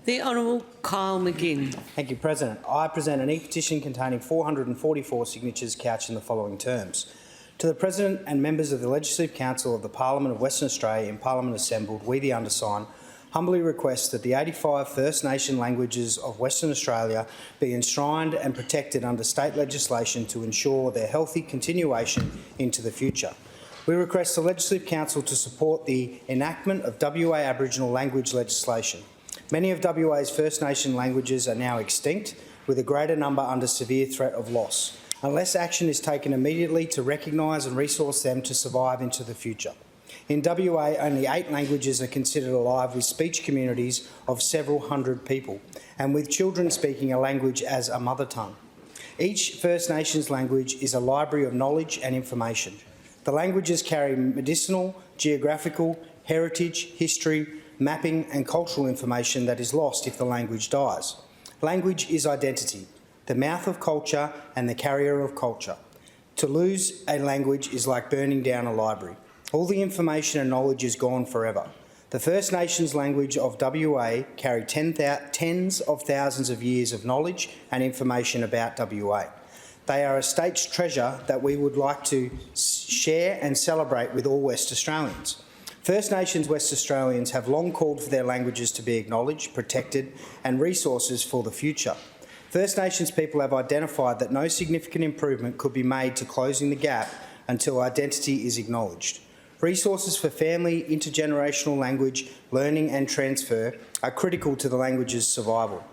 The Honourable Kyle McGinn. Thank you, President. I present an e-petition containing 444 signatures couched in the following terms. To the President and members of the Legislative Council of the Parliament of Western Australia in Parliament assembled, we the undersigned humbly request that the 85 First Nation languages of Western Australia be enshrined and protected under state legislation to ensure their healthy continuation into the future. We request the Legislative Council to support the enactment of WA Aboriginal language legislation. Many of WA's First Nation languages are now extinct, with a greater number under severe threat of loss, unless action is taken immediately to recognise and resource them to survive into the future. In WA, only 8 languages are considered alive, with speech communities of several hundred people, and with children speaking a language as a mother tongue. Each First Nations language is a library of knowledge and information. The languages carry medicinal, geographical, heritage, history, mapping and cultural information that is lost if the language dies. Language is identity, the mouth of culture and the carrier of culture. To lose a language is like burning down a library. All the information and knowledge is gone forever. The First Nations language of WA carry tens of thousands of years of knowledge and information about WA. They are a state's treasure that we would like to share and celebrate with all West Australians. First Nations West Australians have long called for their languages to be acknowledged, protected and resources for the future. First Nations people have identified that no significant improvement could be made to closing the gap until identity is acknowledged. Resources for family, intergenerational language, learning and transfer are critical to the language's survival.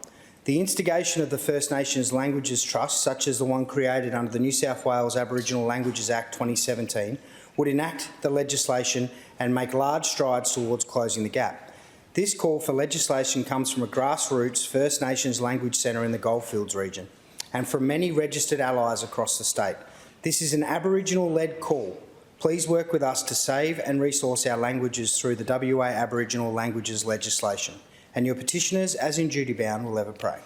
The instigation of the First Nations Languages Trust, such as the one created under the New South Wales Aboriginal Languages Act 2017, would enact the legislation and make large strides towards closing the gap. This call for legislation comes from a grassroots First Nations language centre in the Goldfields region and from many registered allies across the state. This is an Aboriginal-led call. Please work with us to save and resource our languages through the WA Aboriginal Languages legislation, and your petitioners, as in duty bound, will ever pray.